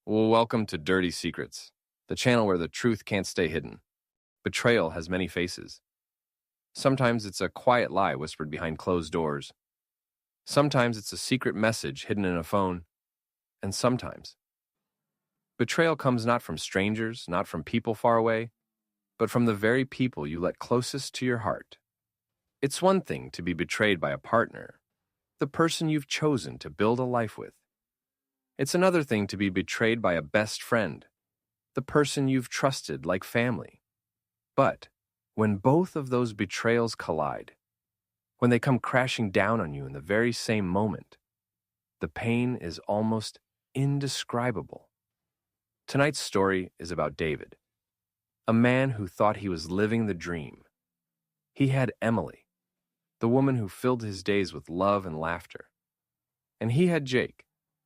Well, welcome to Dirty Secrets, the channel where the truth can't stay hidden. Betrayal has many faces. Sometimes it's a quiet lie whispered behind closed doors. Sometimes it's a secret message hidden in a phone. And sometimes, betrayal comes not from strangers, not from people far away, but from the very people you let closest to your heart. It's one thing to be betrayed by a partner, the person you've chosen to build a life with. It's another thing to be betrayed by a best friend, the person you've trusted like family. But when both of those betrayals collide, when they come crashing down on you in the very same moment, the pain is almost indescribable. Tonight's story is about David, a man who thought he was living the dream. He had Emily, the woman who filled his days with love and laughter. And he had Jake,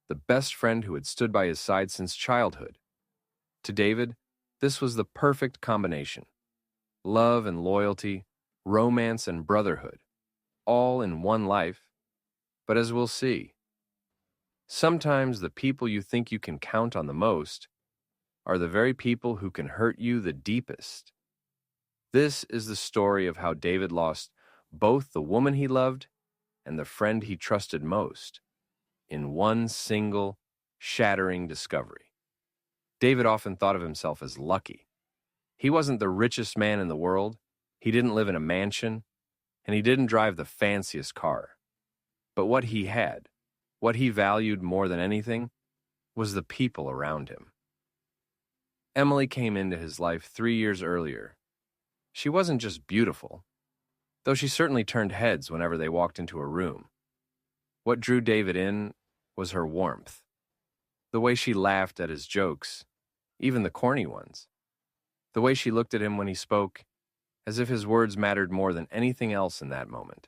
the best friend who had stood by his side since childhood. To David, this was the perfect combination. Love and loyalty, romance and brotherhood, all in one life. But as we'll see, sometimes the people you think you can count on the most are the very people who can hurt you the deepest. This is the story of how David lost both the woman he loved and the friend he trusted most in one single, shattering discovery. David often thought of himself as lucky. He wasn't the richest man in the world, he didn't live in a mansion, and he didn't drive the fanciest car. But what he had, what he valued more than anything, was the people around him. Emily came into his life 3 years earlier. She wasn't just beautiful, though she certainly turned heads whenever they walked into a room. What drew David in was her warmth, the way she laughed at his jokes, even the corny ones, the way she looked at him when he spoke, as if his words mattered more than anything else in that moment.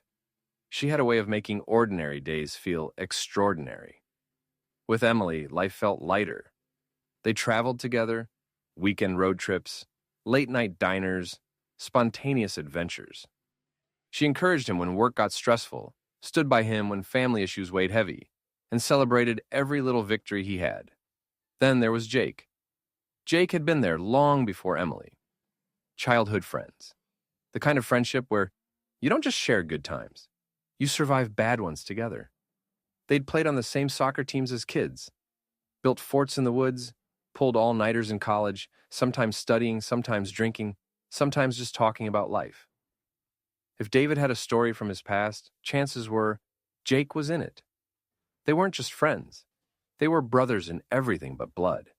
She had a way of making ordinary days feel extraordinary. With Emily, life felt lighter. They traveled together, weekend road trips, late-night diners, spontaneous adventures. She encouraged him when work got stressful, stood by him when family issues weighed heavy, and celebrated every little victory he had. Then there was Jake. Jake had been there long before Emily. Childhood friends. The kind of friendship where you don't just share good times, you survive bad ones together. They'd played on the same soccer teams as kids, built forts in the woods, pulled all-nighters in college, sometimes studying, sometimes drinking, sometimes just talking about life. If David had a story from his past, chances were Jake was in it. They weren't just friends. They were brothers in everything but blood.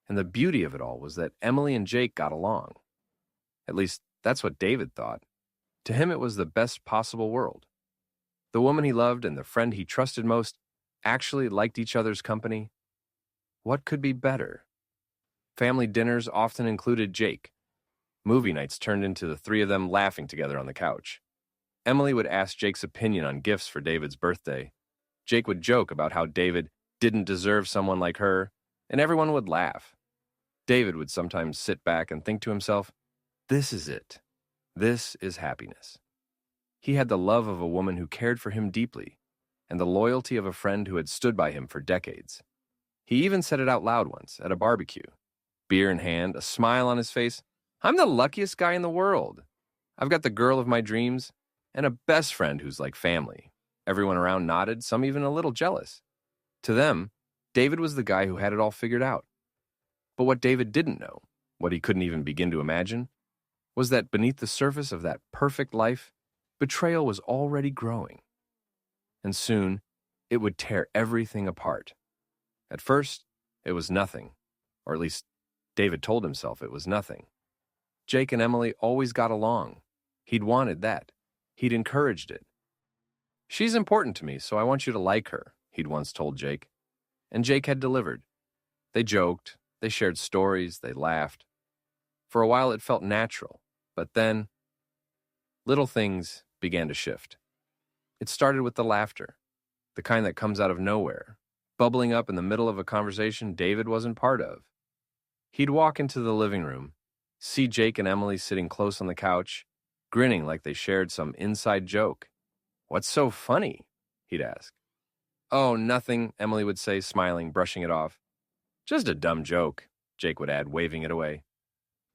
And the beauty of it all was that Emily and Jake got along. At least, that's what David thought. To him, it was the best possible world. The woman he loved and the friend he trusted most actually liked each other's company. What could be better? Family dinners often included Jake. Movie nights turned into the three of them laughing together on the couch. Emily would ask Jake's opinion on gifts for David's birthday. Jake would joke about how David didn't deserve someone like her, and everyone would laugh. David would sometimes sit back and think to himself, this is it. This is happiness. He had the love of a woman who cared for him deeply, and the loyalty of a friend who had stood by him for decades. He even said it out loud once at a barbecue. Beer in hand, a smile on his face. I'm the luckiest guy in the world. I've got the girl of my dreams and a best friend who's like family. Everyone around nodded, some even a little jealous. To them, David was the guy who had it all figured out. But what David didn't know, what he couldn't even begin to imagine, was that beneath the surface of that perfect life, betrayal was already growing. And soon, it would tear everything apart. At first, it was nothing, or at least David told himself it was nothing. Jake and Emily always got along. He'd wanted that. He'd encouraged it. She's important to me, so I want you to like her, he'd once told Jake. And Jake had delivered. They joked, they shared stories, they laughed. For a while it felt natural, but then little things began to shift. It started with the laughter, the kind that comes out of nowhere, bubbling up in the middle of a conversation David wasn't part of. He'd walk into the living room, see Jake and Emily sitting close on the couch, grinning like they shared some inside joke. What's so funny? He'd ask. Oh, nothing, Emily would say, smiling, brushing it off. Just a dumb joke, Jake would add, waving it away.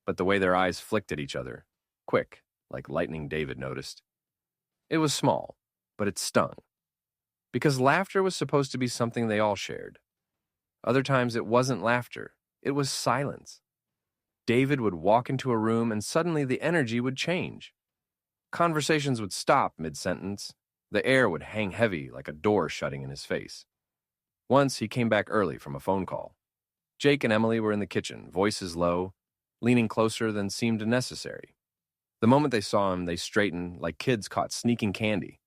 But the way their eyes flicked at each other, quick, like lightning, David noticed. It was small, but it stung. Because laughter was supposed to be something they all shared. Other times it wasn't laughter, it was silence. David would walk into a room and suddenly the energy would change. Conversations would stop mid-sentence. The air would hang heavy like a door shutting in his face. Once he came back early from a phone call. Jake and Emily were in the kitchen, voices low, leaning closer than seemed necessary. The moment they saw him, they straightened like kids caught sneaking candy.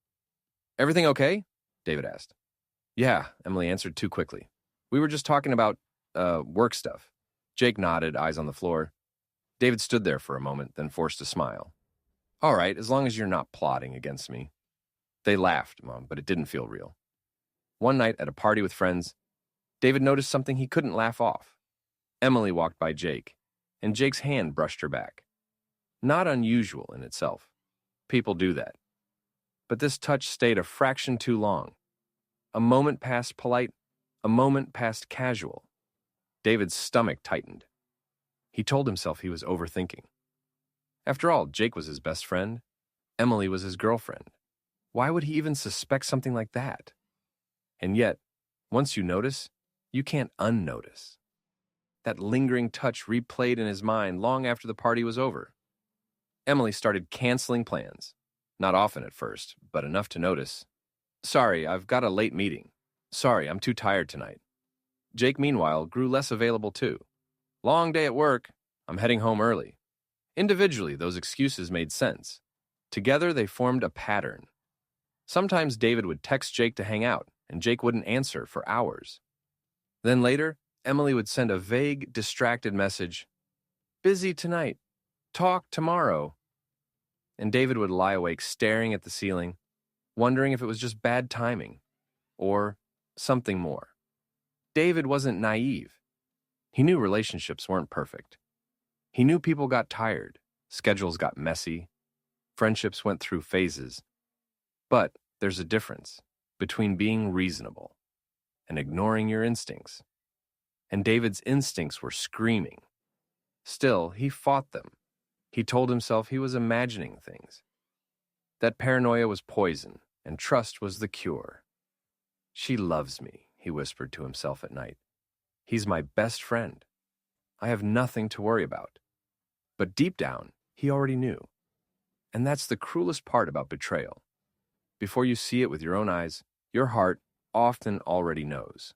"Everything okay?" David asked. "Yeah," Emily answered too quickly. "We were just talking about, work stuff." Jake nodded, eyes on the floor. David stood there for a moment, then forced a smile. "All right, as long as you're not plotting against me." They laughed, but it didn't feel real. One night at a party with friends, David noticed something he couldn't laugh off. Emily walked by Jake, and Jake's hand brushed her back. Not unusual in itself. People do that. But this touch stayed a fraction too long. A moment past polite, a moment past casual. David's stomach tightened. He told himself he was overthinking. After all, Jake was his best friend. Emily was his girlfriend. Why would he even suspect something like that? And yet, once you notice, you can't unnotice. That lingering touch replayed in his mind long after the party was over. Emily started canceling plans. Not often at first, but enough to notice. "Sorry, I've got a late meeting. Sorry, I'm too tired tonight." Jake, meanwhile, grew less available too. "Long day at work. I'm heading home early." Individually, those excuses made sense. Together, they formed a pattern. Sometimes David would text Jake to hang out, and Jake wouldn't answer for hours. Then later, Emily would send a vague, distracted message, "Busy tonight. Talk tomorrow." And David would lie awake staring at the ceiling, wondering if it was just bad timing, or something more. David wasn't naive. He knew relationships weren't perfect. He knew people got tired, schedules got messy, friendships went through phases. But there's a difference between being reasonable and ignoring your instincts. And David's instincts were screaming. Still, he fought them. He told himself he was imagining things. That paranoia was poison, and trust was the cure. "She loves me," he whispered to himself at night. "He's my best friend. I have nothing to worry about." But deep down, he already knew. And that's the cruelest part about betrayal. Before you see it with your own eyes, your heart often already knows.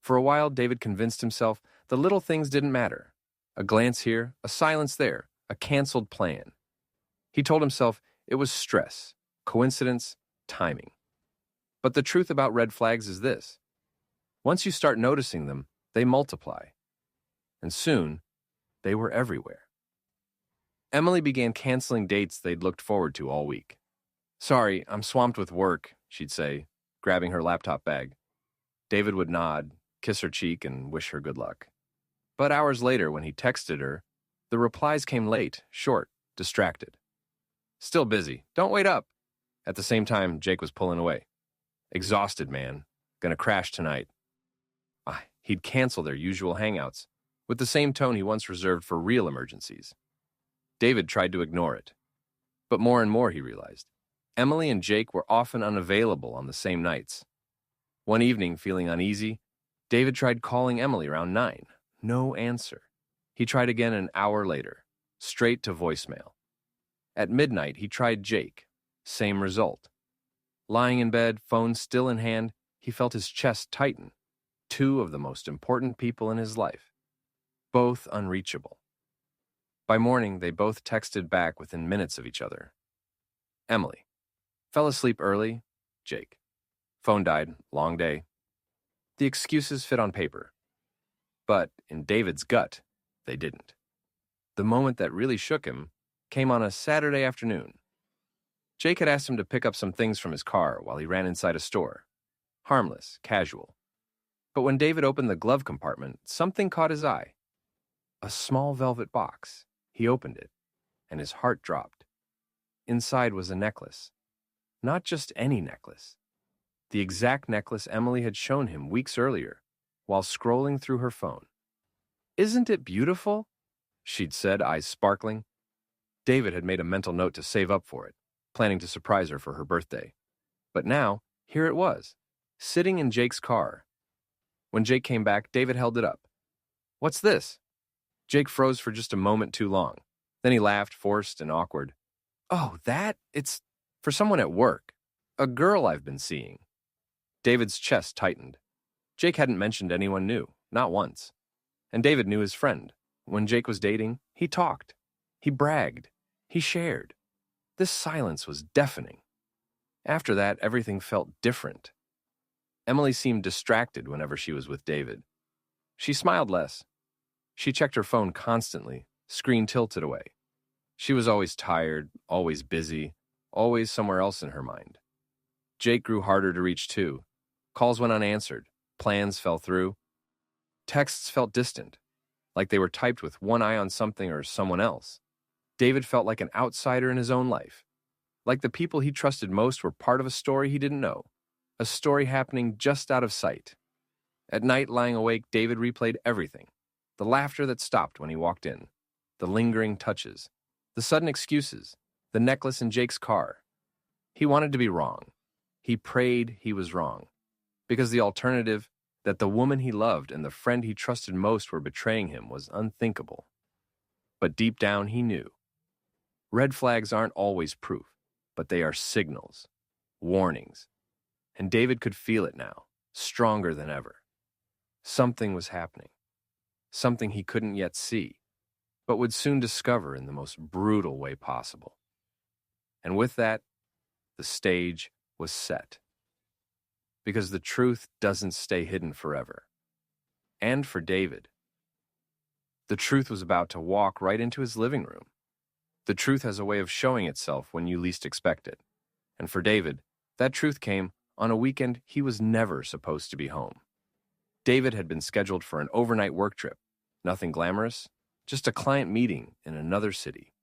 For a while, David convinced himself the little things didn't matter. A glance here, a silence there, a canceled plan. He told himself it was stress, coincidence, timing. But the truth about red flags is this. Once you start noticing them, they multiply. And soon, they were everywhere. Emily began canceling dates they'd looked forward to all week. "Sorry, I'm swamped with work," she'd say, grabbing her laptop bag. David would nod, kiss her cheek, and wish her good luck. But hours later, when he texted her, the replies came late, short, distracted. "Still busy. Don't wait up." At the same time, Jake was pulling away. "Exhausted, man. Gonna crash tonight." He'd cancel their usual hangouts, with the same tone he once reserved for real emergencies. David tried to ignore it. But more and more, he realized, Emily and Jake were often unavailable on the same nights. One evening, feeling uneasy, David tried calling Emily around 9. No answer. He tried again an hour later, straight to voicemail. At midnight, he tried Jake. Same result. Lying in bed, phone still in hand, he felt his chest tighten. Two of the most important people in his life. Both unreachable. By morning, they both texted back within minutes of each other. Emily. Fell asleep early. Jake. Phone died. Long day. The excuses fit on paper. But in David's gut, they didn't. The moment that really shook him came on a Saturday afternoon. Jake had asked him to pick up some things from his car while he ran inside a store. Harmless, casual. But when David opened the glove compartment, something caught his eye. A small velvet box. He opened it, and his heart dropped. Inside was a necklace. Not just any necklace. The exact necklace Emily had shown him weeks earlier, while scrolling through her phone. "Isn't it beautiful?" she'd said, eyes sparkling. David had made a mental note to save up for it, planning to surprise her for her birthday. But now, here it was, sitting in Jake's car. When Jake came back, David held it up. "What's this?" Jake froze for just a moment too long. Then he laughed, forced and awkward. "Oh, that? It's for someone at work. A girl I've been seeing." David's chest tightened. Jake hadn't mentioned anyone new, not once. And David knew his friend. When Jake was dating, he talked. He bragged. He shared. This silence was deafening. After that, everything felt different. Emily seemed distracted whenever she was with David. She smiled less. She checked her phone constantly, screen tilted away. She was always tired, always busy, always somewhere else in her mind. Jake grew harder to reach too. Calls went unanswered. Plans fell through. Texts felt distant, like they were typed with one eye on something or someone else. David felt like an outsider in his own life. Like the people he trusted most were part of a story he didn't know. A story happening just out of sight. At night, lying awake, David replayed everything. The laughter that stopped when he walked in. The lingering touches. The sudden excuses. The necklace in Jake's car. He wanted to be wrong. He prayed he was wrong. Because the alternative, that the woman he loved and the friend he trusted most were betraying him, was unthinkable. But deep down he knew. Red flags aren't always proof, but they are signals, warnings. And David could feel it now, stronger than ever. Something was happening. Something he couldn't yet see, but would soon discover in the most brutal way possible. And with that, the stage was set. Because the truth doesn't stay hidden forever. And for David, the truth was about to walk right into his living room. The truth has a way of showing itself when you least expect it. And for David, that truth came on a weekend he was never supposed to be home. David had been scheduled for an overnight work trip. Nothing glamorous, just a client meeting in another city.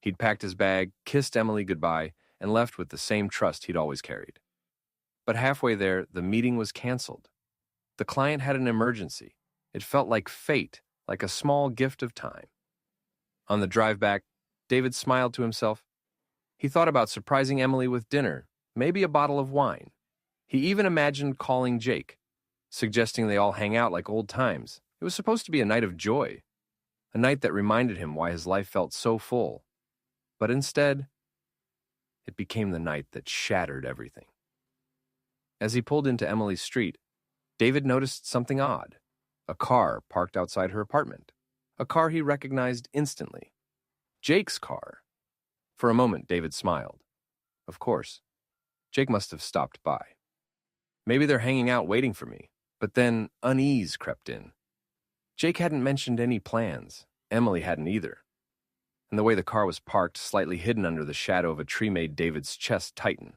He'd packed his bag, kissed Emily goodbye, and left with the same trust he'd always carried. But halfway there, the meeting was canceled. The client had an emergency. It felt like fate, like a small gift of time. On the drive back, David smiled to himself. He thought about surprising Emily with dinner, maybe a bottle of wine. He even imagined calling Jake, suggesting they all hang out like old times. It was supposed to be a night of joy, a night that reminded him why his life felt so full. But instead, it became the night that shattered everything. As he pulled into Emily's street, David noticed something odd. A car parked outside her apartment. A car he recognized instantly. Jake's car. For a moment, David smiled. Of course, Jake must have stopped by. Maybe they're hanging out waiting for me. But then unease crept in. Jake hadn't mentioned any plans. Emily hadn't either. And the way the car was parked, slightly hidden under the shadow of a tree, made David's chest tighten.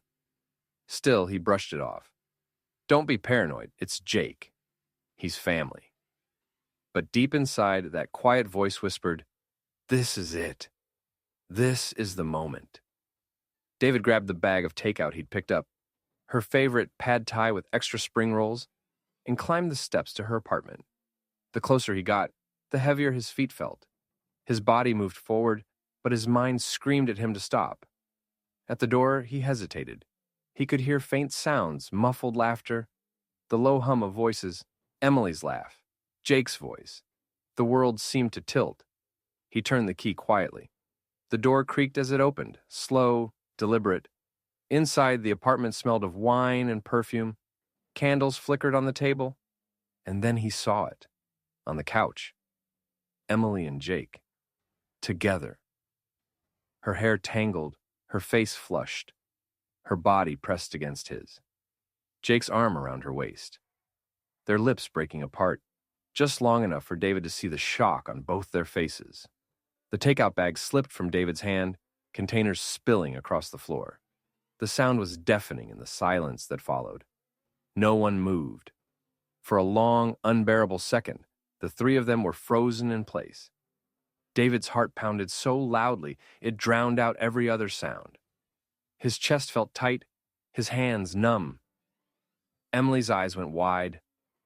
Still, he brushed it off. Don't be paranoid. It's Jake. He's family. But deep inside, that quiet voice whispered, "This is it. This is the moment." David grabbed the bag of takeout he'd picked up, her favorite pad thai with extra spring rolls, and climbed the steps to her apartment. The closer he got, the heavier his feet felt. His body moved forward, but his mind screamed at him to stop. At the door, he hesitated. He could hear faint sounds, muffled laughter, the low hum of voices, Emily's laugh, Jake's voice. The world seemed to tilt. He turned the key quietly. The door creaked as it opened, slow, deliberate. Inside, the apartment smelled of wine and perfume. Candles flickered on the table. And then he saw it, on the couch. Emily and Jake. Together. Her hair tangled, her face flushed, her body pressed against his. Jake's arm around her waist. Their lips breaking apart, just long enough for David to see the shock on both their faces. The takeout bag slipped from David's hand, containers spilling across the floor. The sound was deafening in the silence that followed. No one moved. For a long, unbearable second, the three of them were frozen in place. David's heart pounded so loudly it drowned out every other sound. His chest felt tight, his hands numb. Emily's eyes went wide,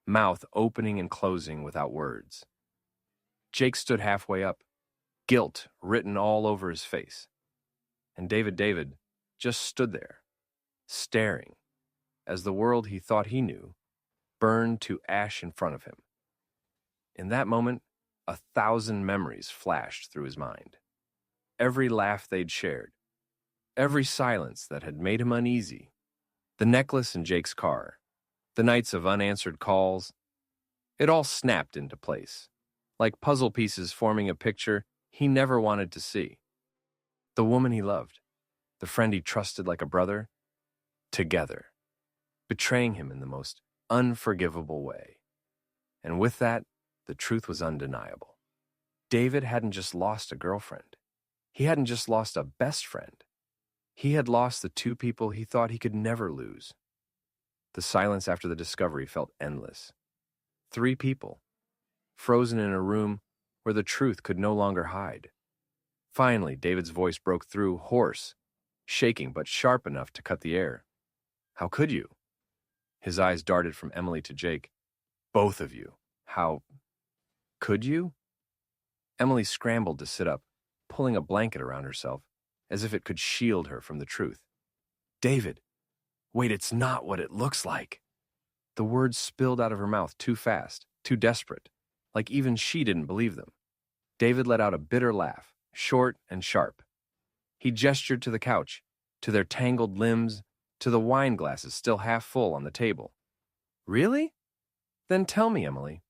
mouth opening and closing without words. Jake stood halfway up, guilt written all over his face. And David just stood there, staring, as the world he thought he knew burned to ash in front of him. In that moment, 1,000 memories flashed through his mind. Every laugh they'd shared, every silence that had made him uneasy, the necklace in Jake's car, the nights of unanswered calls. It all snapped into place, like puzzle pieces forming a picture he never wanted to see. The woman he loved, the friend he trusted like a brother, together, betraying him in the most unforgivable way. And with that, the truth was undeniable. David hadn't just lost a girlfriend. He hadn't just lost a best friend. He had lost the two people he thought he could never lose. The silence after the discovery felt endless. 3 people, frozen in a room where the truth could no longer hide. Finally, David's voice broke through, hoarse, shaking but sharp enough to cut the air. "How could you?" His eyes darted from Emily to Jake. "Both of you. How could you?" Emily scrambled to sit up, pulling a blanket around herself, as if it could shield her from the truth. "David, wait, it's not what it looks like." The words spilled out of her mouth too fast, too desperate, like even she didn't believe them. David let out a bitter laugh, short and sharp. He gestured to the couch, to their tangled limbs, to the wine glasses still half full on the table. "Really? Then tell me, Emily.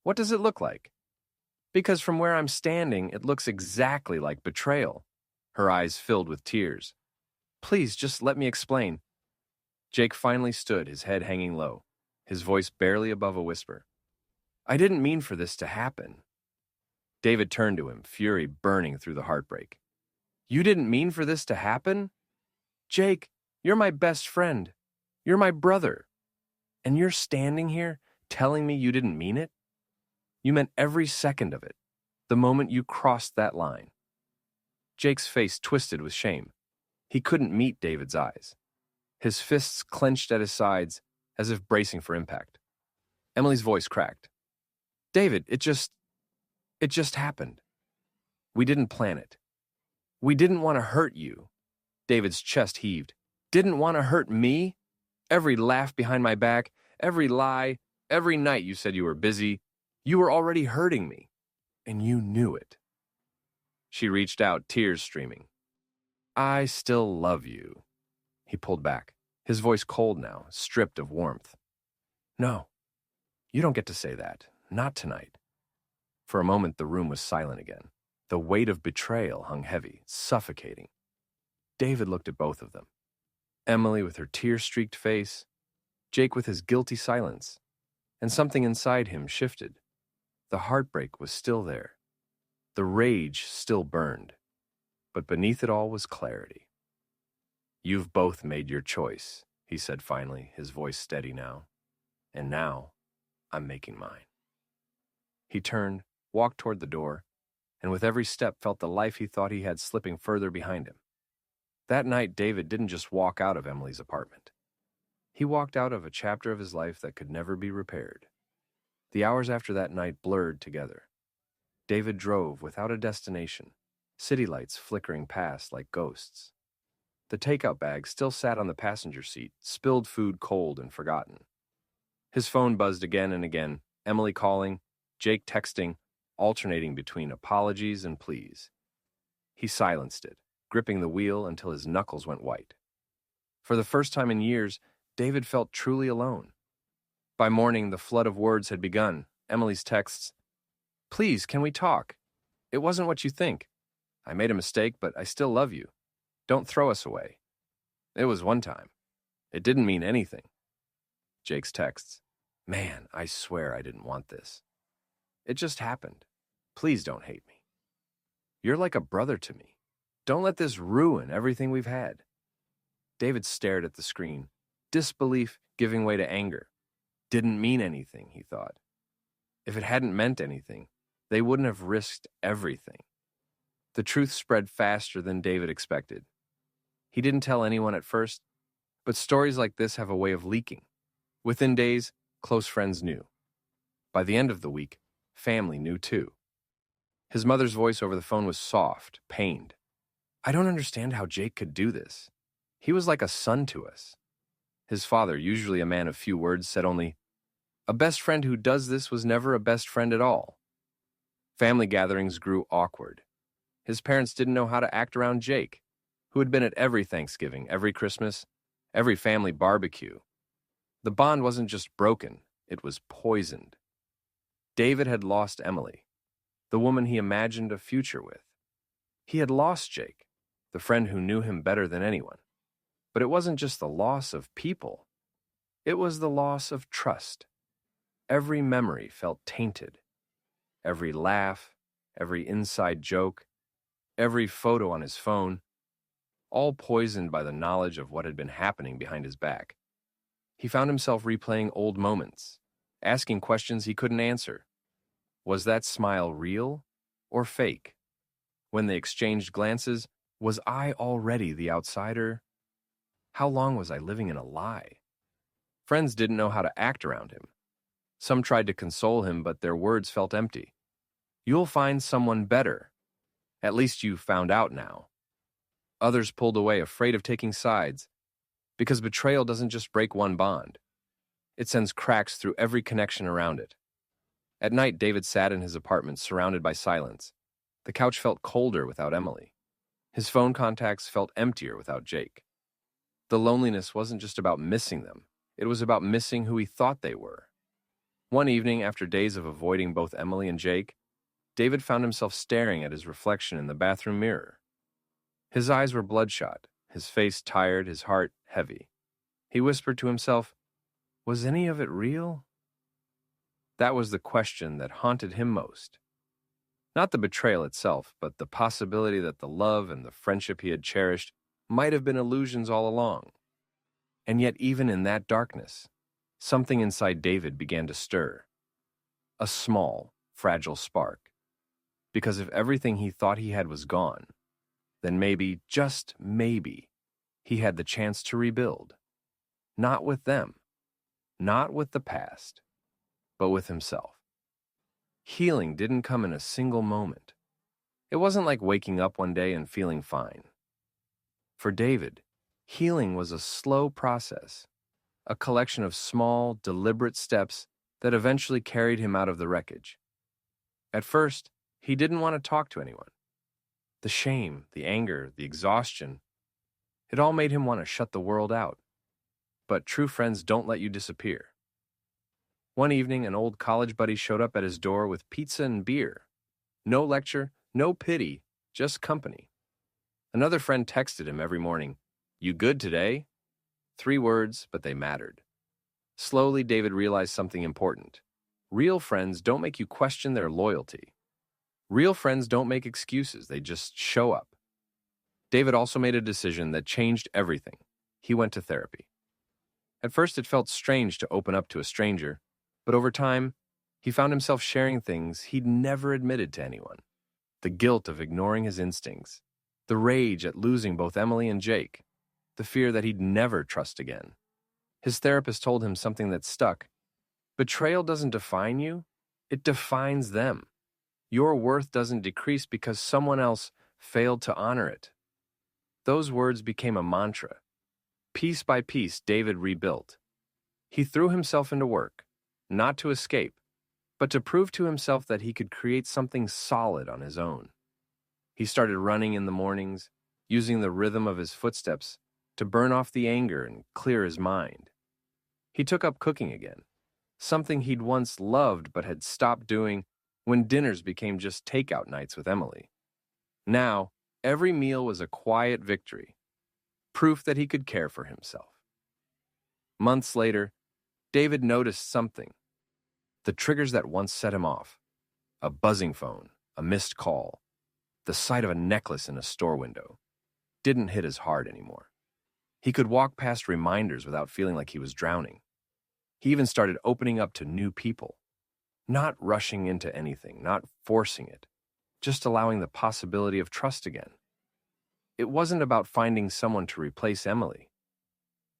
What does it look like? Because from where I'm standing, it looks exactly like betrayal." Her eyes filled with tears. "Please, just let me explain." Jake finally stood, his head hanging low, his voice barely above a whisper. "I didn't mean for this to happen." David turned to him, fury burning through the heartbreak. "You didn't mean for this to happen? Jake, you're my best friend. You're my brother. And you're standing here telling me you didn't mean it? You meant every second of it, the moment you crossed that line." Jake's face twisted with shame. He couldn't meet David's eyes. His fists clenched at his sides, as if bracing for impact. Emily's voice cracked. "David, it just happened. We didn't plan it. We didn't want to hurt you." David's chest heaved. "Didn't want to hurt me? Every laugh behind my back, every lie, every night you said you were busy, you were already hurting me. And you knew it." She reached out, tears streaming. "I still love you." He pulled back, his voice cold now, stripped of warmth. "No, you don't get to say that. Not tonight." For a moment, the room was silent again. The weight of betrayal hung heavy, suffocating. David looked at both of them. Emily with her tear-streaked face, Jake with his guilty silence, and something inside him shifted. The heartbreak was still there. The rage still burned. But beneath it all was clarity. "You've both made your choice," he said finally, his voice steady now. "And now, I'm making mine." He turned, walked toward the door, and with every step felt the life he thought he had slipping further behind him. That night, David didn't just walk out of Emily's apartment. He walked out of a chapter of his life that could never be repaired. The hours after that night blurred together. David drove without a destination, city lights flickering past like ghosts. The takeout bag still sat on the passenger seat, spilled food cold and forgotten. His phone buzzed again and again, Emily calling, Jake texting, alternating between apologies and pleas. He silenced it, gripping the wheel until his knuckles went white. For the first time in years, David felt truly alone. By morning, the flood of words had begun. Emily's texts, "Please, can we talk? It wasn't what you think. I made a mistake, but I still love you. Don't throw us away. It was one time. It didn't mean anything." Jake's texts, "Man, I swear I didn't want this. It just happened. Please don't hate me. You're like a brother to me. Don't let this ruin everything we've had." David stared at the screen, disbelief giving way to anger. Didn't mean anything, he thought. If it hadn't meant anything, they wouldn't have risked everything. The truth spread faster than David expected. He didn't tell anyone at first, but stories like this have a way of leaking. Within days, close friends knew. By the end of the week, family knew too. His mother's voice over the phone was soft, pained. "I don't understand how Jake could do this. He was like a son to us." His father, usually a man of few words, said only, "A best friend who does this was never a best friend at all." Family gatherings grew awkward. His parents didn't know how to act around Jake, who had been at every Thanksgiving, every Christmas, every family barbecue. The bond wasn't just broken, it was poisoned. David had lost Emily, the woman he imagined a future with. He had lost Jake, the friend who knew him better than anyone. But it wasn't just the loss of people. It was the loss of trust. Every memory felt tainted. Every laugh, every inside joke, every photo on his phone, all poisoned by the knowledge of what had been happening behind his back. He found himself replaying old moments, asking questions he couldn't answer. Was that smile real or fake? When they exchanged glances, was I already the outsider? How long was I living in a lie? Friends didn't know how to act around him. Some tried to console him, but their words felt empty. "You'll find someone better. At least you found out now." Others pulled away, afraid of taking sides, because betrayal doesn't just break one bond. It sends cracks through every connection around it. At night, David sat in his apartment, surrounded by silence. The couch felt colder without Emily. His phone contacts felt emptier without Jake. The loneliness wasn't just about missing them. It was about missing who he thought they were. One evening, after days of avoiding both Emily and Jake, David found himself staring at his reflection in the bathroom mirror. His eyes were bloodshot, his face tired, his heart heavy. He whispered to himself, "Was any of it real?" That was the question that haunted him most. Not the betrayal itself, but the possibility that the love and the friendship he had cherished might have been illusions all along. And yet, even in that darkness, something inside David began to stir. A small, fragile spark. Because if everything he thought he had was gone, then maybe, just maybe, he had the chance to rebuild. Not with them, not with the past, but with himself. Healing didn't come in a single moment. It wasn't like waking up one day and feeling fine. For David, healing was a slow process, a collection of small, deliberate steps that eventually carried him out of the wreckage. At first, he didn't want to talk to anyone. The shame, the anger, the exhaustion, it all made him want to shut the world out. But true friends don't let you disappear. One evening, an old college buddy showed up at his door with pizza and beer. No lecture, no pity, just company. Another friend texted him every morning, "You good today?" 3 words, but they mattered. Slowly, David realized something important. Real friends don't make you question their loyalty. Real friends don't make excuses, they just show up. David also made a decision that changed everything. He went to therapy. At first, it felt strange to open up to a stranger, but over time, he found himself sharing things he'd never admitted to anyone. The guilt of ignoring his instincts, the rage at losing both Emily and Jake, the fear that he'd never trust again. His therapist told him something that stuck. Betrayal doesn't define you, it defines them. Your worth doesn't decrease because someone else failed to honor it. Those words became a mantra. Piece by piece, David rebuilt. He threw himself into work, not to escape, but to prove to himself that he could create something solid on his own. He started running in the mornings, using the rhythm of his footsteps to burn off the anger and clear his mind. He took up cooking again, something he'd once loved but had stopped doing when dinners became just takeout nights with Emily. Now, every meal was a quiet victory, proof that he could care for himself. Months later, David noticed something. The triggers that once set him off. A buzzing phone, a missed call, the sight of a necklace in a store window, didn't hit as hard anymore. He could walk past reminders without feeling like he was drowning. He even started opening up to new people, not rushing into anything, not forcing it, just allowing the possibility of trust again. It wasn't about finding someone to replace Emily.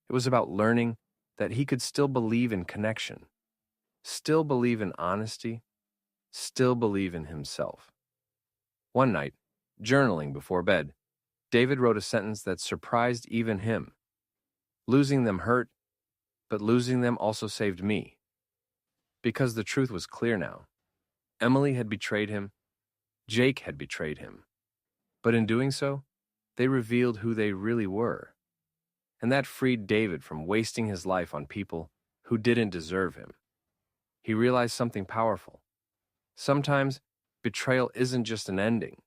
It was about learning that he could still believe in connection, still believe in honesty, still believe in himself. One night, journaling before bed, David wrote a sentence that surprised even him. Losing them hurt, but losing them also saved me. Because the truth was clear now. Emily had betrayed him, Jake had betrayed him. But in doing so, they revealed who they really were. And that freed David from wasting his life on people who didn't deserve him. He realized something powerful. Sometimes betrayal isn't just an ending.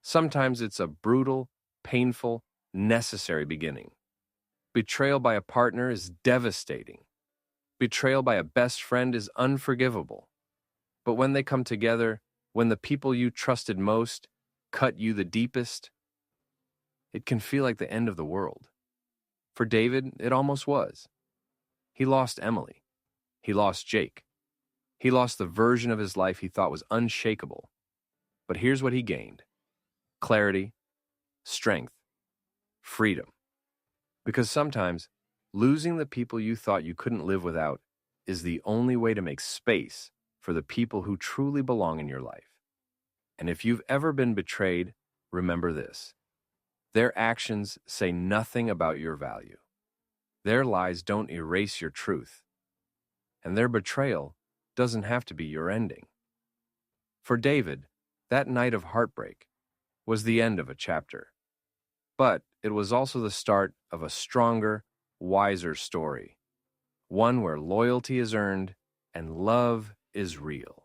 Sometimes it's a brutal, painful, necessary beginning. Betrayal by a partner is devastating. Betrayal by a best friend is unforgivable. But when they come together, when the people you trusted most cut you the deepest, it can feel like the end of the world. For David, it almost was. He lost Emily. He lost Jake. He lost the version of his life he thought was unshakable. But here's what he gained: clarity, strength, freedom. Because sometimes, losing the people you thought you couldn't live without is the only way to make space for the people who truly belong in your life. And if you've ever been betrayed, remember this: their actions say nothing about your value. Their lies don't erase your truth. And their betrayal doesn't have to be your ending. For David, that night of heartbreak was the end of a chapter. But it was also the start of a stronger, wiser story. One where loyalty is earned and love is real.